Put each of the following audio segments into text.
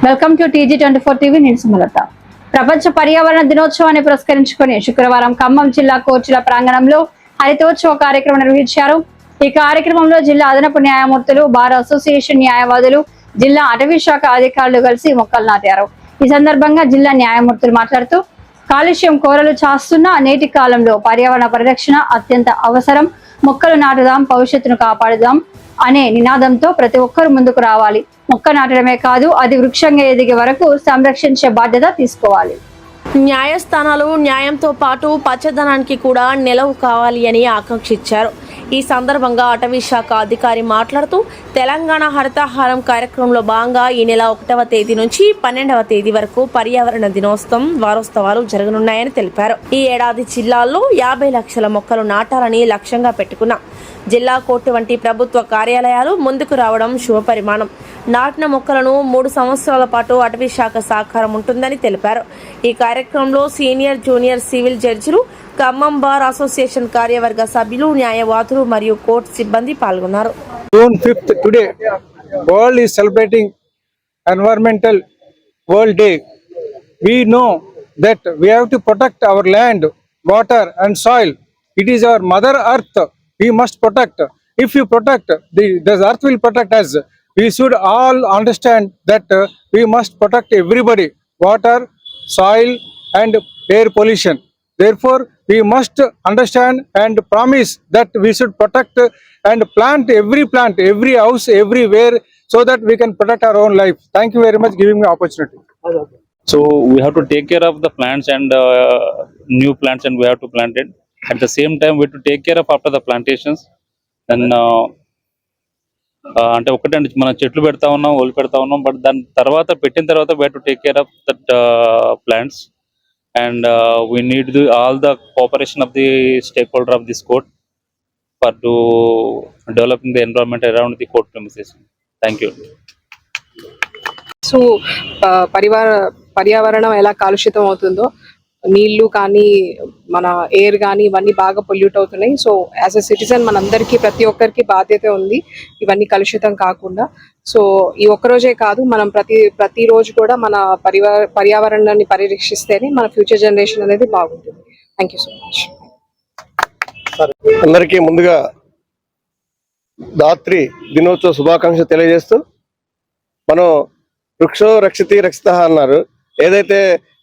Welcome to TG24 TV నేను సుమలత. ప్రపంచ పర్యావరణ దినోత్సవాన్ని పురస్కరించుకొని శుక్రవారం ఖమ్మం జిల్లా కోర్టుల ప్రాంగణంలో హరితోత్సవ కార్యక్రమం నిర్వహించారు. ఈ కార్యక్రమంలో జిల్లా అదనపు న్యాయమూర్తులు, బార్ అసోసియేషన్ న్యాయవాదులు, జిల్లా అటవీ శాఖ అధికారులు కలిసి మొక్కలు నాటారు. ఈ సందర్భంగా జిల్లా న్యాయమూర్తులు మాట్లాడుతూ కాలుష్యం కోరలు చాస్తున్న నేటి కాలంలో పర్యావరణ పరిరక్షణ అత్యంత అవసరం. మొక్కలు నాటుదాం, భవిష్యత్తును కాపాడుదాం అనే నినాదంతో ప్రతి ఒక్కరూ ముందుకు రావాలి. మొక్క నాటడమే కాదు, అది వృక్షంగా ఎదిగే వరకు సంరక్షించే బాధ్యత తీసుకోవాలి. న్యాయస్థానాలు న్యాయంతో పాటు పచ్చదనానికి కూడా నెలవు కావాలి అని ఆకాంక్షించారు. ఈ సందర్భంగా అటవీ శాఖ అధికారి మాట్లాడుతూ తెలంగాణ హరితహారం కార్యక్రమంలో భాగంగా ఈ నెల 1వ తేదీ నుంచి 12వ తేదీ వరకు పర్యావరణ దినోత్సవం వారోత్సవాలు జరగనున్నాయని తెలిపారు. ఈ ఏడాది జిల్లాల్లో 50 లక్షల మొక్కలు నాటాలని లక్ష్యంగా పెట్టుకున్న జిల్లా కోర్టు వంటి ప్రభుత్వ కార్యాలయాలు ముందుకు రావడం శుభపరిమాణం. నాటిన మొక్కలను 3 సంవత్సరాల పాటు అటవీ శాఖ సహకారం ఉంటుందని తెలిపారు. ఈ కార్యక్రమంలో సీనియర్, జూనియర్ సివిల్ జడ్జిలు, ఖమ్మం బార్ అసోసియేషన్ కార్యవర్గ సభ్యులు, న్యాయవాదులు మరియు కోర్టు సిబ్బంది పాల్గొన్నారు. June 5th today, world is celebrating Environmental World Day. We know that we have to protect our land, water and soil. It is our mother earth. We must protect. If you protect, the earth will protect us. We should all understand that we must protect everybody, water, soil and air pollution. Therefore, we must understand and promise that we should protect and plant, every house, everywhere, so that we can protect our own life. Thank you very much giving me opportunity. So we have to take care of the plants and new plants, and we have to plant it. At the same time, we have to take care of after the plantations. And అంటే ఒకటే మనం చెట్లు పెడతా ఉన్నాం, ఒళ్ళు పెడతా ఉన్నాం, but దాని తర్వాత పెట్టిన తర్వాత we have to take care of that plants. And we need all the cooperation of the stakeholder of this court for to developing the environment around the court premises. Thank you. So పర్యావరణం ఎలా కాలుషితం అవుతుందో, నీళ్లు కానీ మన air కానీ ఇవన్నీ బాగా pollute అవుతున్నాయి. సో యాజ్ ఎ సిటిజన్ మనందరికీ, ప్రతి ఒక్కరికి బాధ్యత ఉంది ఇవన్నీ కలుషితం కాకుండా. సో ఈ ఒక్కరోజే కాదు, మనం ప్రతిరోజు కూడా మన పర్యావరణాన్ని పరిరక్షిస్తేనే మన ఫ్యూచర్ జనరేషన్ అనేది బాగుంటుంది. Thank you so much. అందరికీ ముందుగా ధాత్రి దినోత్సవ శుభాకాంక్షలు తెలియజేస్తూ, మనం వృక్షో రక్షితి రక్షిత అన్నారు. ఏదైతే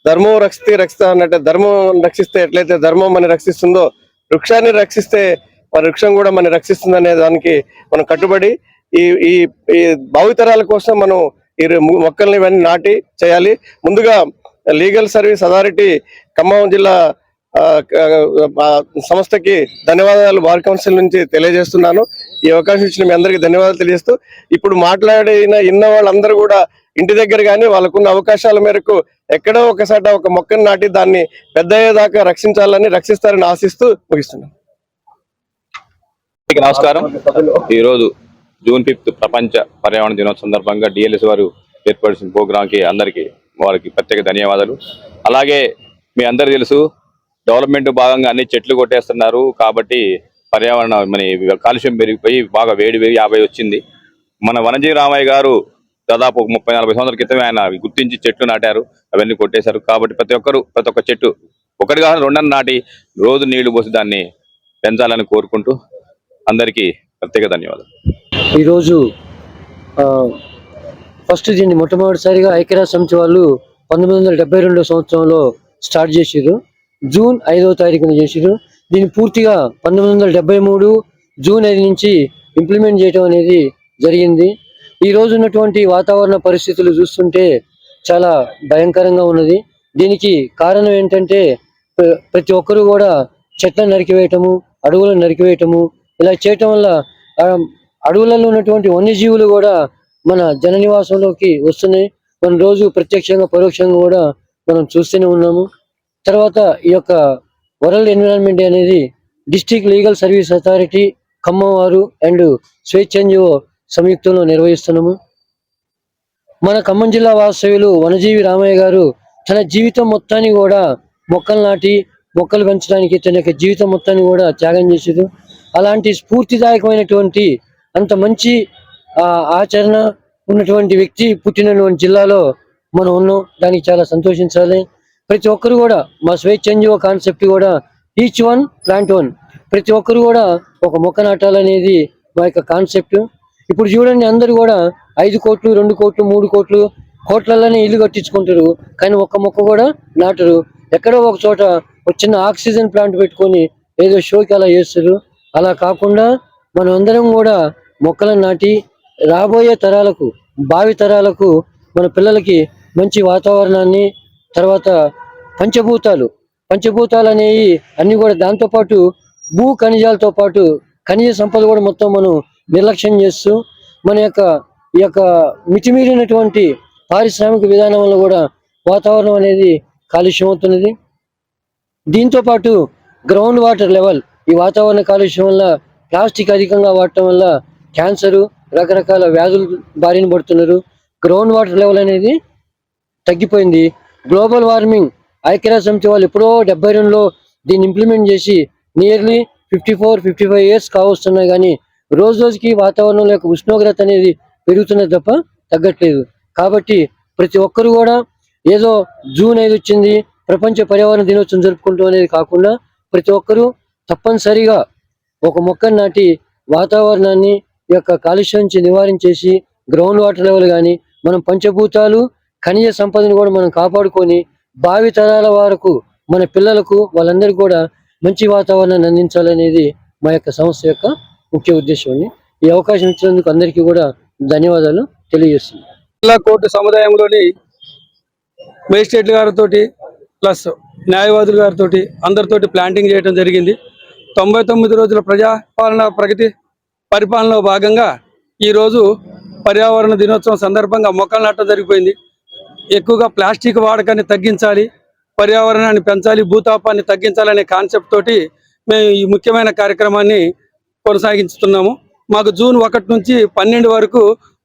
ధర్మం రక్షితి రక్షిత అన్నట్టే, ధర్మం రక్షిస్తే ఎట్లయితే ధర్మం మన రక్షిస్తుందో, వృక్షాన్ని రక్షిస్తే మన వృక్షం కూడా మన రక్షిస్తుంది అనే దానికి మనం కట్టుబడి ఈ ఈ భావితరాల కోసం మనం ఈ మొక్కల్ని ఇవన్నీ నాటి చేయాలి. ముందుగా లీగల్ సర్వీస్ అథారిటీ ఖమ్మం జిల్లా సంస్థకి ధన్యవాదాలు బార్ కౌన్సిల్ నుంచి తెలియజేస్తున్నాను. ఈ అవకాశం ఇచ్చిన మీ అందరికీ ధన్యవాదాలు తెలియజేస్తూ, ఇప్పుడు ఇన్న వాళ్ళందరూ కూడా ఇంటి దగ్గర కానీ వాళ్ళకున్న అవకాశాల మేరకు ఎక్కడో ఒకసాట ఒక మొక్కను నాటి దాన్ని పెద్ద అయ్యేదాకా రక్షిస్తారని ఆశిస్తూ ముగిస్తున్నాను. నమస్కారం. ఈరోజు June 5th ప్రపంచ పర్యావరణ దినోత్సవం సందర్భంగా DLS వారు ఏర్పరిచిన ప్రోగ్రాంకి అందరికీ వారికి ప్రత్యేక ధన్యవాదాలు. అలాగే మీ అందరికీ తెలుసు, డెవలప్మెంట్ భాగంగా అన్ని చెట్లు కొట్టేస్తున్నారు కాబట్టి పర్యావరణం మన కాలుష్యం పెరిగిపోయి బాగా వేడి 50 వచ్చింది. మన వనజీ రామయ్య గారు దాదాపు 30-40 సంవత్సరాల క్రితమే ఆయన గుర్తించి చెట్లు నాటారు, అవన్నీ కొట్టేశారు. కాబట్టి ప్రతి ఒక్క చెట్టు ఒకటి కాదు 2 నాటి రోజు నీళ్లు పోసి దాన్ని పెంచాలని కోరుకుంటూ అందరికీ ప్రత్యేక ధన్యవాదాలు. ఈరోజు దీన్ని మొట్టమొదటిసారిగా ఐక్యరాజ్య సమితి వాళ్ళు 1972 సంవత్సరంలో స్టార్ట్ చేసారు. జూన్ 5వ తారీఖున చేసారు. దీన్ని పూర్తిగా 1973 జూన్ 5 నుంచి ఇంప్లిమెంట్ చేయడం అనేది జరిగింది. ఈ రోజు ఉన్నటువంటి వాతావరణ పరిస్థితులు చూస్తుంటే చాలా భయంకరంగా ఉన్నది. దీనికి కారణం ఏంటంటే ప్రతి ఒక్కరు కూడా చెట్లను నరికివేయటము, అడవులను నరికివేయటము, ఇలా చేయటం వల్ల అడవులలో ఉన్నటువంటి వన్యజీవులు కూడా మన జన నివాసంలోకి వస్తున్నాయి. మనం రోజు ప్రత్యక్షంగా పరోక్షంగా కూడా మనం చూస్తూనే ఉన్నాము. తర్వాత ఈ యొక్క వరల్డ్ ఎన్విరాన్మెంట్ అనేది district legal service authority Khammam వారు అండ్ స్వేచ్ఛంజీవో సంయుక్తంలో నిర్వహిస్తున్నాము. మన ఖమ్మం జిల్లా వాస్తవ్యులు వనజీవి రామయ్య గారు తన జీవితం మొత్తాన్ని కూడా మొక్కలు నాటి మొక్కలు పెంచడానికి తన యొక్క జీవితం మొత్తాన్ని కూడా త్యాగం చేశారు. అలాంటి స్ఫూర్తిదాయకమైనటువంటి అంత మంచి ఆచరణ ఉన్నటువంటి వ్యక్తి పుట్టినటువంటి జిల్లాలో మనం ఉన్నాం. దానికి చాలా సంతోషించాలి. ప్రతి ఒక్కరు కూడా మా స్వేచ్ఛ ఎన్జిఓ కాన్సెప్ట్ కూడా ఈచ్ వన్ ప్లాంట్ వన్, ప్రతి ఒక్కరు కూడా ఒక మొక్క నాటాలనేది మా యొక్క కాన్సెప్ట్. ఇప్పుడు చూడండి, అందరూ కూడా 5 కోట్లు 2 కోట్లు 3 కోట్లు కోట్లలోనే ఇల్లు కట్టించుకుంటారు, కానీ ఒక్క మొక్క కూడా నాటరు. ఎక్కడో ఒక చోట ఒక చిన్న ఆక్సిజన్ ప్లాంట్ పెట్టుకొని ఏదో షోకి అలా చేస్తారు. అలా కాకుండా మనం అందరం కూడా మొక్కలను నాటి రాబోయే తరాలకు, భావి తరాలకు మన పిల్లలకి మంచి వాతావరణాన్ని, తర్వాత పంచభూతాలు అనేవి అన్ని కూడా, దాంతోపాటు భూ ఖనిజాలతో పాటు ఖనిజ సంపద కూడా మొత్తం మనం నిర్లక్ష్యం చేస్తూ మన యొక్క ఈ యొక్క మితిమీరినటువంటి పారిశ్రామిక విధానం వల్ల కూడా వాతావరణం అనేది కాలుష్యం అవుతున్నది. దీంతో పాటు గ్రౌండ్ వాటర్ లెవెల్, ఈ వాతావరణ కాలుష్యం వల్ల ప్లాస్టిక్ అధికంగా వాడటం వల్ల క్యాన్సరు, రకరకాల వ్యాధులు బారిన పడుతున్నారు. గ్రౌండ్ వాటర్ లెవెల్ అనేది తగ్గిపోయింది. గ్లోబల్ వార్మింగ్ ఐక్యరాజ్య సమితి వాళ్ళు ఎప్పుడో 72లో దీన్ని ఇంప్లిమెంట్ చేసి నియర్లీ 54-55 ఇయర్స్ కావస్తున్నాయి, కానీ రోజు రోజుకి వాతావరణంలో యొక్క ఉష్ణోగ్రత అనేది పెరుగుతున్నది తప్ప తగ్గట్లేదు. కాబట్టి ప్రతి ఒక్కరు కూడా ఏదో జూన్ 5 వచ్చింది ప్రపంచ పర్యావరణ దినోత్సవం జరుపుకుంటాం అనేది కాకుండా, ప్రతి ఒక్కరూ తప్పనిసరిగా ఒక మొక్కను నాటి వాతావరణాన్ని యొక్క కాలుష్యం నుంచి నివారించేసి గ్రౌండ్ వాటర్ లెవెల్ కానీ మనం పంచభూతాలు ఖనిజ సంపదను కూడా మనం కాపాడుకొని భావి తరాల వరకు మన పిల్లలకు వాళ్ళందరికీ కూడా మంచి వాతావరణాన్ని అందించాలనేది మా యొక్క సంస్థ యొక్క ముఖ్య ఉద్దేశం. ఈ అవకాశం ఇచ్చినందుకు అందరికీ కూడా ధన్యవాదాలు తెలియజేస్తున్నాను. జిల్లా కోర్టు సముదాయంలోని మేజిస్ట్రేట్ల గారితో ప్లస్ న్యాయవాదుల గారితో అందరితోటి ప్లాంటింగ్ చేయడం జరిగింది. 99 రోజుల ప్రజాపాలన పరిపాలనలో భాగంగా ఈరోజు పర్యావరణ దినోత్సవం సందర్భంగా మొక్కలు నాటడం జరిగిపోయింది. ఎక్కువగా ప్లాస్టిక్ వాడకాన్ని తగ్గించాలి, పర్యావరణాన్ని పెంచాలి, భూతాపాన్ని తగ్గించాలనే కాన్సెప్ట్ తోటి మేము ఈ ముఖ్యమైన కార్యక్రమాన్ని కొనసాగిస్తున్నాము. మాకు జూన్ 1 నుంచి 12 వరకు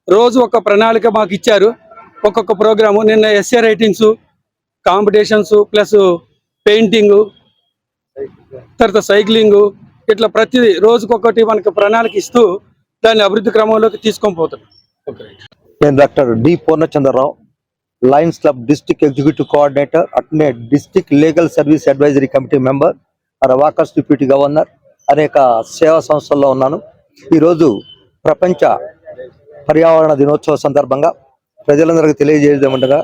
రోజు ఒక ప్రణాళిక మాకు ఇచ్చారు, ఒక్కొక్క ప్రోగ్రాము. నిన్న essay writings competitions plus painting, తర్వాత సైక్లింగ్, ఇట్లా ప్రతి రోజుకొకటి మనకు ప్రణాళిక ఇస్తూ దాన్ని అభివృద్ధి క్రమంలోకి తీసుకొని పోతున్నాం. నేను doctor D Purnachandrarao, lions club district executive coordinator, అట్నే district legal service advisory committee member, walkers deputy governor, అనేక సేవా సంస్థల్లో ఉన్నాను. ఈరోజు ప్రపంచ పర్యావరణ దినోత్సవ సందర్భంగా ప్రజలందరికీ తెలియజేయడమనగా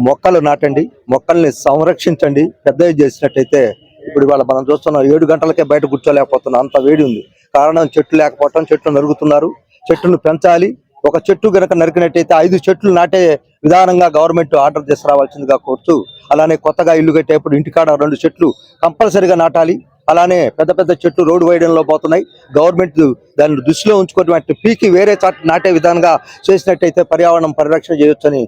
మొక్కలు నాటండి, మొక్కల్ని సంరక్షించండి. పెద్దవి చేసినట్టయితే ఇప్పుడు ఇవాళ మనం చూస్తున్నాం 7 గంటలకే బయట కూర్చోలేకపోతున్నాం, అంత వేడి ఉంది. కారణం చెట్లు లేకపోవటం, చెట్లు నరుగుతున్నారు. చెట్టును పెంచాలి. ఒక చెట్టు గనక నరికినట్టయితే 5 చెట్లు నాటే విధానంగా గవర్నమెంట్ ఆర్డర్ తీసుకురావాల్సిందిగా కోరుతూ, అలానే కొత్తగా ఇల్లు కట్టేప్పుడు ఇంటికాడ 2 చెట్లు కంపల్సరీగా నాటాలి. అలానే పెద్ద పెద్ద చెట్లు రోడ్డు వైడంలో పోతున్నాయి. గవర్నమెంట్ దాన్ని దృష్టిలో ఉంచుకొని వాటిని పీకి వేరే చాటు నాటే విధానంగా చేసినట్టయితే పర్యావరణం పరిరక్షణ చేయొచ్చని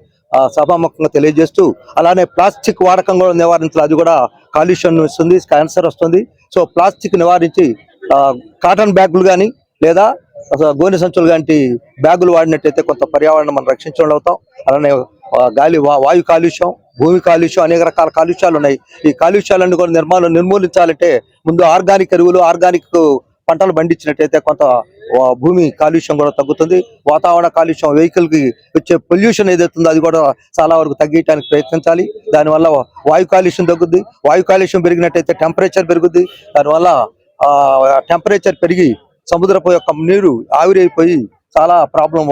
సభాముఖంగా తెలియజేస్తూ, అలానే ప్లాస్టిక్ వాడకం కూడా నివారించాలి. అది కూడా కాలుష్యం వస్తుంది, క్యాన్సర్ వస్తుంది. సో ప్లాస్టిక్ నివారించి కాటన్ బ్యాగులు కానీ లేదా గోనె సంచులు లాంటి బ్యాగులు వాడినట్టయితే కొంత పర్యావరణం మనం రక్షించడం అవుతాం. అలానే గాలి వాయు కాలుష్యం, భూమి కాలుష్యం, అనేక రకాల కాలుష్యాలు ఉన్నాయి. ఈ కాలుష్యాలన్నీ కూడా నిర్మూలించాలంటే ముందు ఆర్గానిక్ ఎరువులు, ఆర్గానిక్ పంటలు పండించినట్టయితే కొంత భూమి కాలుష్యం కూడా తగ్గుతుంది. వాతావరణ కాలుష్యం, వెహికల్ కి వచ్చే పొల్యూషన్ ఏదైతుందో అది కూడా చాలా వరకు తగ్గించడానికి ప్రయత్నించాలి. దానివల్ల వాయు కాలుష్యం తగ్గుద్ది. వాయు కాలుష్యం పెరిగినట్టయితే టెంపరేచర్ పెరుగుద్ది. దానివల్ల టెంపరేచర్ పెరిగి సముద్రపు యొక్క నీరు ఆవిరైపోయి చాలా ప్రాబ్లం.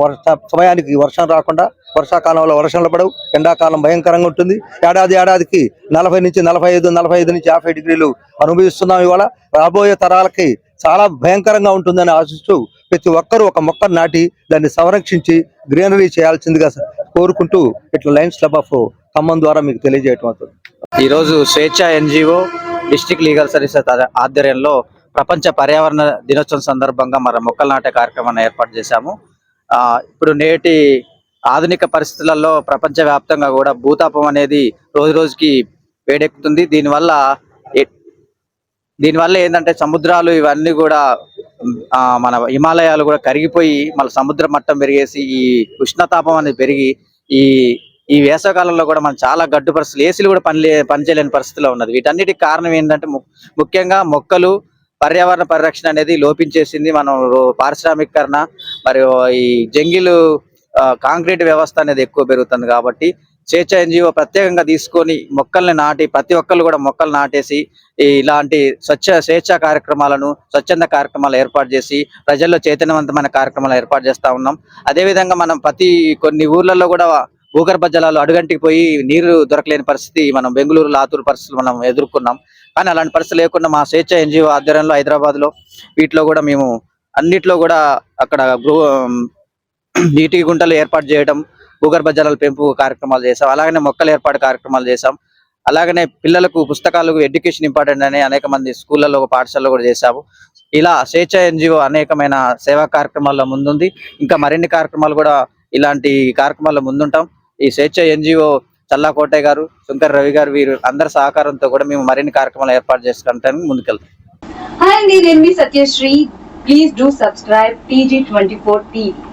సమయానికి వర్షం రాకుండా, వర్షాకాలంలో వర్షాలు పడవు, ఎండాకాలం భయంకరంగా ఉంటుంది. ఏడాదికి 40 నుంచి 45 నుంచి 50 డిగ్రీలు అనుభవిస్తున్నాం. ఇవాళ రాబోయే తరాలకి చాలా భయంకరంగా ఉంటుందని ఆశిస్తూ ప్రతి ఒక్కరూ ఒక మొక్కను నాటి దాన్ని సంరక్షించి గ్రీనరీ చేయాల్సిందిగా కోరుకుంటూ ఇట్లా లయన్స్ క్లబ్ ఆఫ్ ఖమ్మం ద్వారా మీకు తెలియజేయటం అవుతుంది. ఈరోజు స్వేచ్ఛ ఎన్జిఓ డిస్ట్రిక్ట్ లీగల్ సర్వీసెస్ ఆధ్వర్యంలో ప్రపంచ పర్యావరణ దినోత్సవం సందర్భంగా మరి మొక్కలు నాటే కార్యక్రమాన్ని ఏర్పాటు చేశాము. ఇప్పుడు నేటి ఆధునిక పరిస్థితులలో ప్రపంచవ్యాప్తంగా కూడా భూతాపం అనేది రోజు రోజుకి వేడెక్కుతుంది. దీనివల్ల ఏంటంటే సముద్రాలు ఇవన్నీ కూడా మన హిమాలయాలు కూడా కరిగిపోయి మళ్ళీ సముద్ర మట్టం పెరిగేసి ఈ ఉష్ణతాపం అనేది పెరిగి ఈ వేసవకాలంలో కూడా మనం చాలా గడ్డు పరిస్థితులు, ఏసీలు కూడా పనిచేయలేని పరిస్థితిలో ఉన్నది. వీటన్నిటికి కారణం ఏంటంటే ముఖ్యంగా మొక్కలు, పర్యావరణ పరిరక్షణ అనేది లోపించేసింది. మనం పారిశ్రామికీకరణ మరియు ఈ జంగిల్ కాంక్రీట్ వ్యవస్థ అనేది ఎక్కువ పెరుగుతుంది. కాబట్టి స్వేచ్ఛ ఎన్జిఓ ప్రత్యేకంగా తీసుకొని మొక్కల్ని నాటి ప్రతి ఒక్కళ్ళు కూడా మొక్కలు నాటేసి ఇలాంటి స్వేచ్ఛ కార్యక్రమాలను స్వచ్ఛంద కార్యక్రమాలు ఏర్పాటు చేసి ప్రజల్లో చైతన్యవంతమైన కార్యక్రమాలు ఏర్పాటు చేస్తా ఉన్నాం. అదేవిధంగా మనం కొన్ని ఊర్లలో కూడా భూగర్భ జలాలు అడుగంటికి పోయి నీరు దొరకలేని పరిస్థితి మనం బెంగళూరు లాతూరు పరిస్థితులు మనం ఎదుర్కొన్నాం. కానీ అలాంటి పరిస్థితి లేకుండా మా స్వేచ్ఛ ఎన్జిఓ ఆధ్వర్యంలో హైదరాబాద్ లో వీటిలో కూడా మేము అన్నిట్లో కూడా అక్కడ నీటి గుంటలు ఏర్పాటు చేయడం, భూగర్భ జలాల పెంపు కార్యక్రమాలు చేసాం. అలాగనే మొక్కల ఏర్పాటు కార్యక్రమాలు చేసాం. అలాగనే పిల్లలకు పుస్తకాలకు ఎడ్యుకేషన్ ఇంపార్టెంట్ అని అనేక మంది స్కూళ్ళలో పాఠశాలలో కూడా చేశాము. ఇలా స్వేచ్ఛ ఎన్జిఓ అనేకమైన సేవా కార్యక్రమాల్లో ముందుంది. ఇంకా మరిన్ని కార్యక్రమాలు కూడా ఇలాంటి కార్యక్రమాల్లో ముందుంటాం. ఈ స్వేచ్ఛ ఎన్జిఓ చల్లా కోటయ్య గారు, శంకర్ రవి గారు వీరు అందరి సహకారంతో కూడా మేము మరిన్ని కార్యక్రమాలు ఏర్పాటు చేసుకుంటానికి ముందుకెళ్తాం. Hi, నేను మీ Satyasri. Please do subscribe TG24 TV.